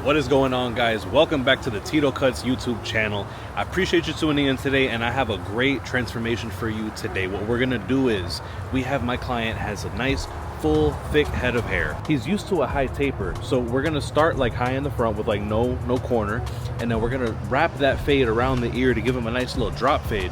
What is going on, guys? Welcome back to the Tito Cuts YouTube channel. I appreciate you tuning in today, and I have a great transformation for you today. What we're gonna do is we have my client has a nice full thick head of hair. He's used to a high taper, so we're gonna start like high in the front with like no corner, and then we're gonna wrap that fade around the ear to give him a nice little drop fade.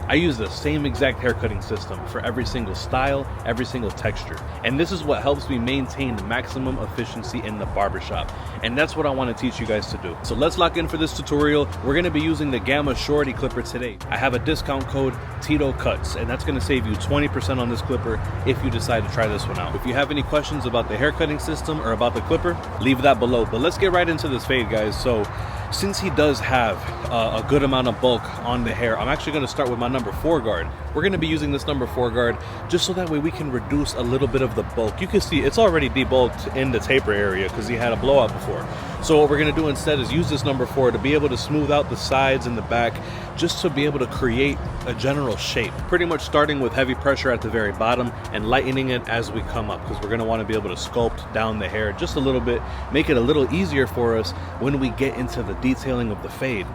I use the same exact hair cutting system for every single style, every single texture. And this is what helps me maintain the maximum efficiency in the barbershop. And that's what I want to teach you guys to do. So let's lock in for this tutorial. We're going to be using the Gamma Shorty clipper today. I have a discount code Tito Cuts, and that's going to save you 20% on this clipper if you decide to try this one out. If you have any questions about the hair cutting system or about the clipper, leave that below. But let's get right into this fade, guys. So since he does have a good amount of bulk on the hair, I'm actually going to start with my number 4 guard. We're going to be using this number 4 guard just so that way we can reduce a little bit of the bulk. You can see it's already debulked in the taper area because he had a blowout before. So what we're going to do instead is use this number 4 to be able to smooth out the sides and the back, just to be able to create a general shape. Pretty much starting with heavy pressure at the very bottom and lightening it as we come up, because we're going to want to be able to sculpt down the hair just a little bit, make it a little easier for us when we get into the detailing of the fade.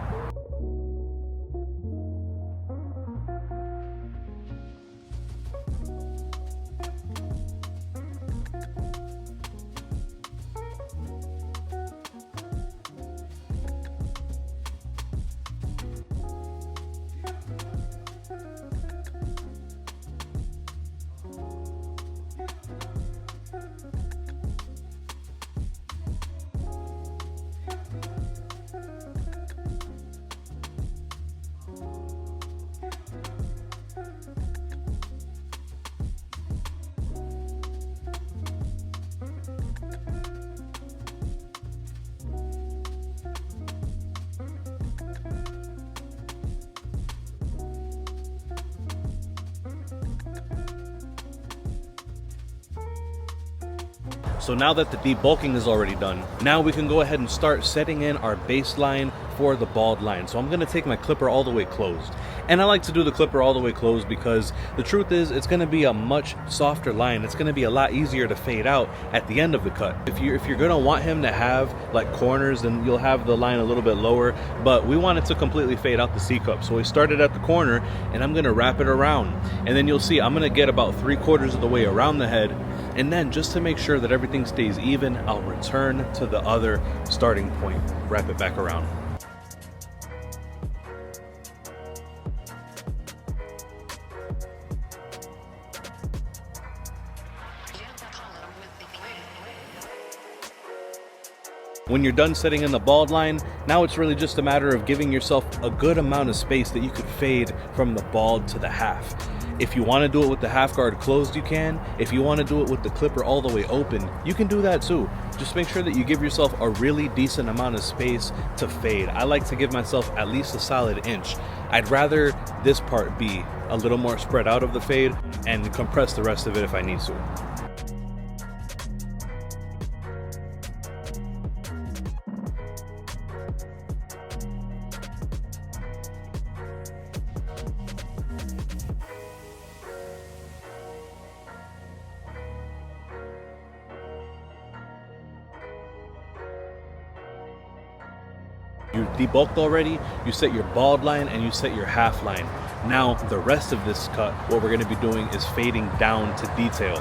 So now that the debulking is already done, now we can go ahead and start setting in our baseline for the bald line. So I'm going to take my clipper all the way closed. And I like to do the clipper all the way closed because the truth is it's going to be a much softer line. It's going to be a lot easier to fade out at the end of the cut. If you're going to want him to have like corners, then you'll have the line a little bit lower, but we want it to completely fade out the C-cup. So we started at the corner, and I'm going to wrap it around. And then you'll see I'm going to get about 3/4 of the way around the head. And then just to make sure that everything stays even, I'll return to the other starting point, wrap it back around. When you're done setting in the bald line, now it's really just a matter of giving yourself a good amount of space that you could fade from the bald to the half. If you want to do it with the half guard closed, you can. If you want to do it with the clipper all the way open, you can do that too. Just make sure that you give yourself a really decent amount of space to fade. I like to give myself at least a solid inch. I'd rather this part be a little more spread out of the fade and compress the rest of it if I need to. You debulked already, you set your bald line and you set your half line. Now the rest of this cut, what we're going to be doing is fading down to detail.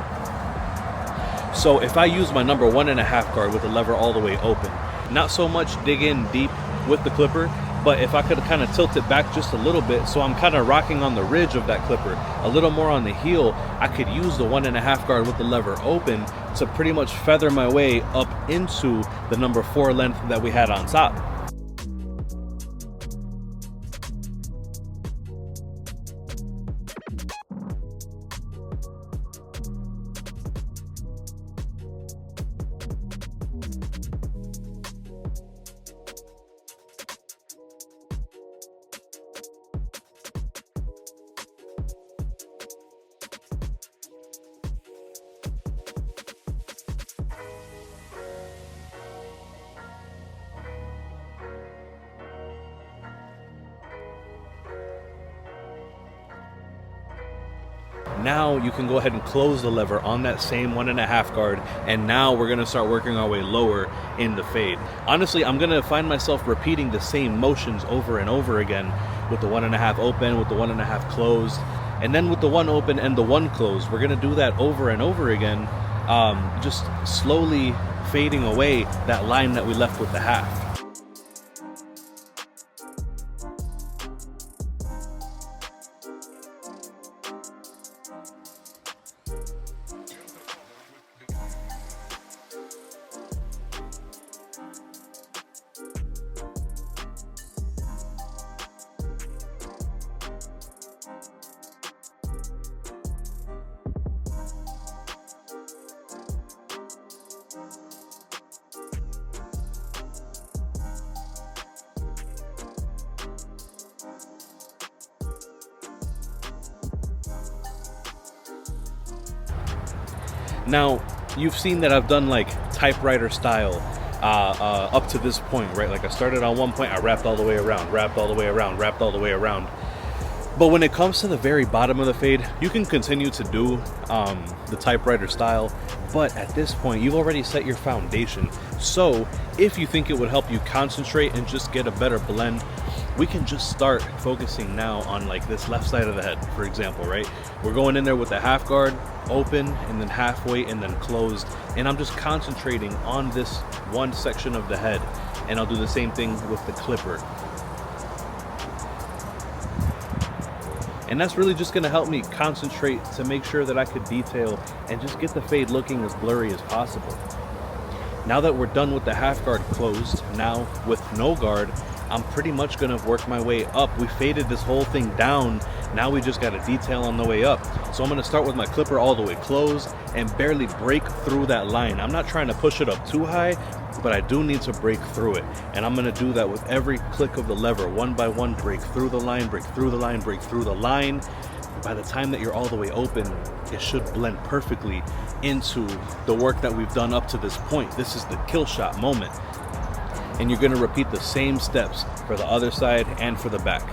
So if I use my number 1.5 guard with the lever all the way open, not so much dig in deep with the clipper, but if I could kind of tilt it back just a little bit, so I'm kind of rocking on the ridge of that clipper, a little more on the heel, I could use the 1.5 guard with the lever open to pretty much feather my way up into the number 4 length that we had on top. Now you can go ahead and close the lever on that same 1.5 guard, and now we're gonna start working our way lower in the fade. Honestly, I'm gonna find myself repeating the same motions over and over again with the 1.5 open, with the 1.5 closed, and then with the 1 open and the 1 closed. We're gonna do that over and over again, just slowly fading away that line that we left with the half. Now, you've seen that I've done like typewriter style up to this point, right? Like I started on one point, I wrapped all the way around, wrapped all the way around, wrapped all the way around. But when it comes to the very bottom of the fade, you can continue to do the typewriter style, but at this point, you've already set your foundation. So if you think it would help you concentrate and just get a better blend, we can just start focusing now on like this left side of the head, for example, right? We're going in there with the half guard, open, and then halfway, and then closed. And I'm just concentrating on this one section of the head. And I'll do the same thing with the clipper. And that's really just gonna help me concentrate to make sure that I could detail and just get the fade looking as blurry as possible. Now that we're done with the half guard closed, now with no guard, I'm pretty much gonna work my way up. We faded this whole thing down. Now we just got a detail on the way up. So I'm gonna start with my clipper all the way closed and barely break through that line. I'm not trying to push it up too high, but I do need to break through it. And I'm gonna do that with every click of the lever, one by one, break through the line, break through the line, break through the line. By the time that you're all the way open, it should blend perfectly into the work that we've done up to this point. This is the kill shot moment. And you're gonna repeat the same steps for the other side and for the back.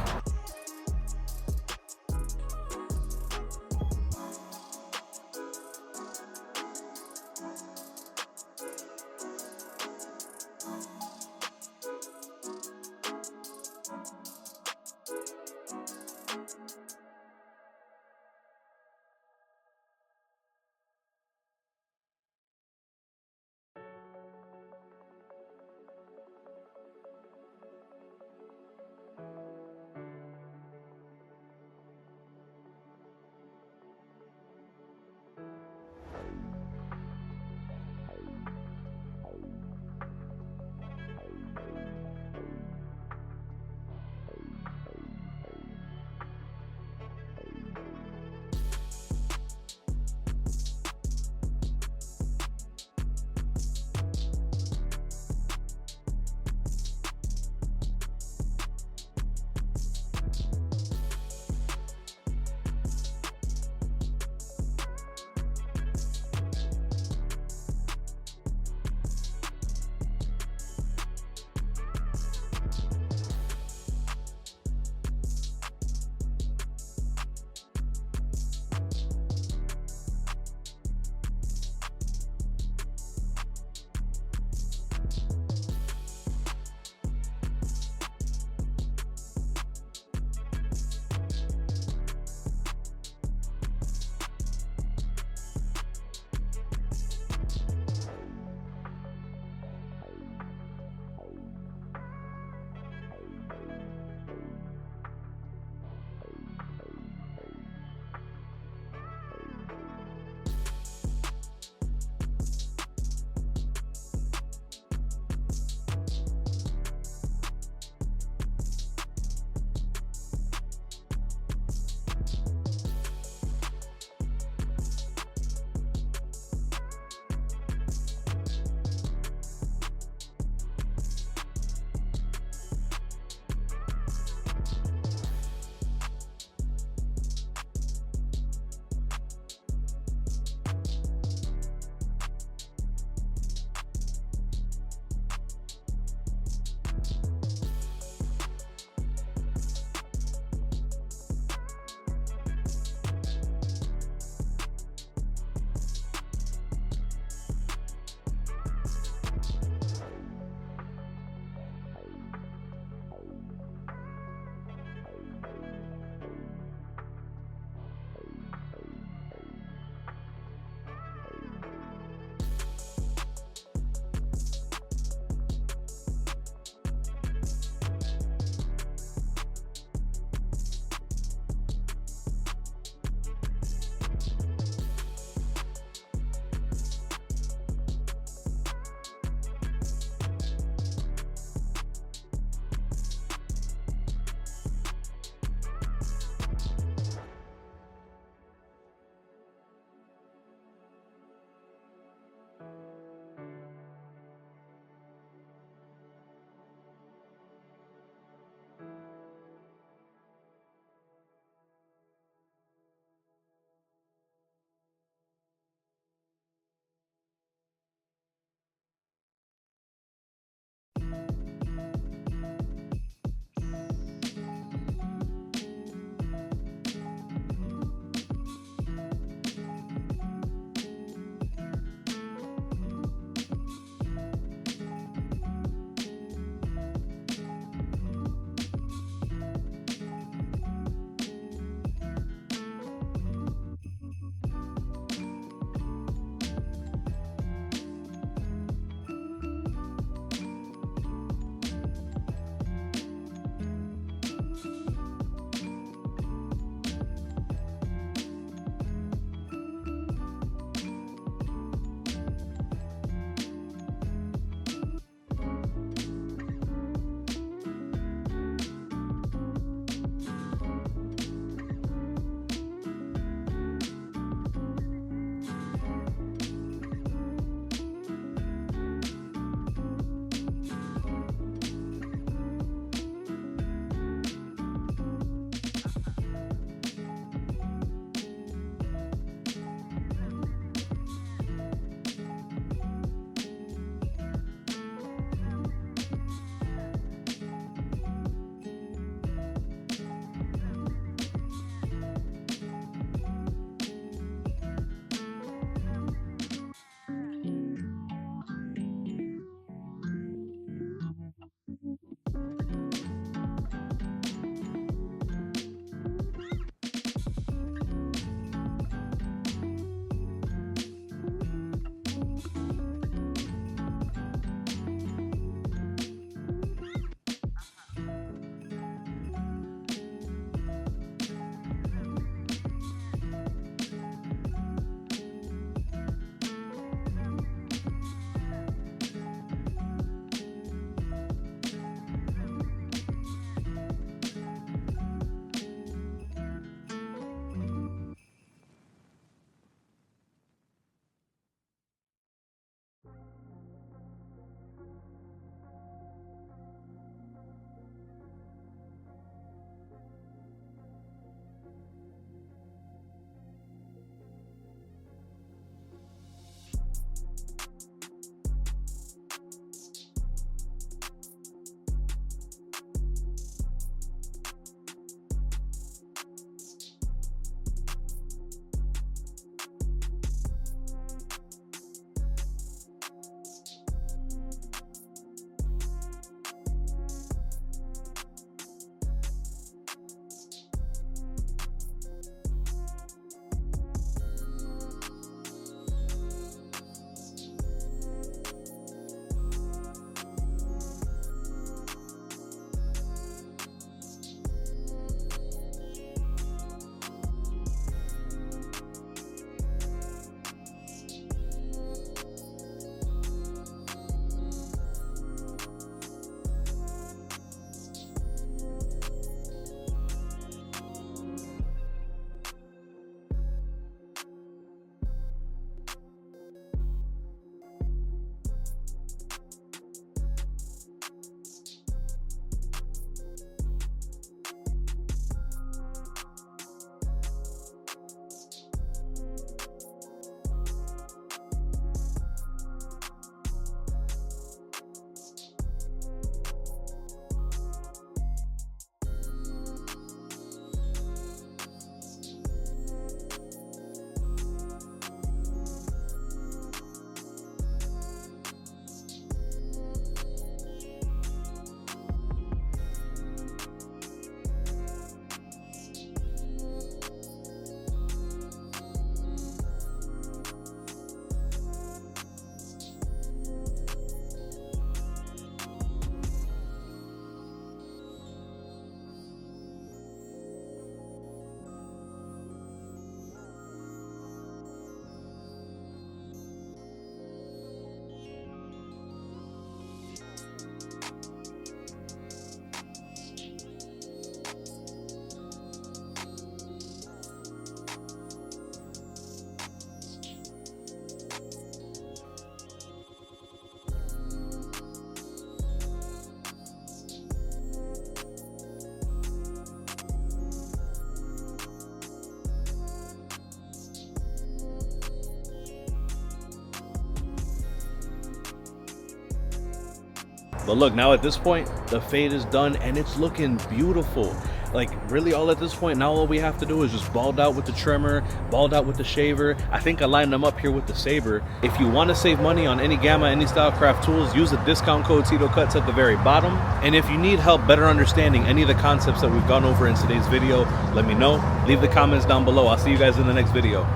But look, now at this point, the fade is done and it's looking beautiful. Like really all at this point, now all we have to do is just bald out with the trimmer, bald out with the shaver. I think I lined them up here with the saber. If you want to save money on any Gamma, any Stylecraft tools, use the discount code Tito Cuts at the very bottom. And if you need help better understanding any of the concepts that we've gone over in today's video, let me know. Leave the comments down below. I'll see you guys in the next video.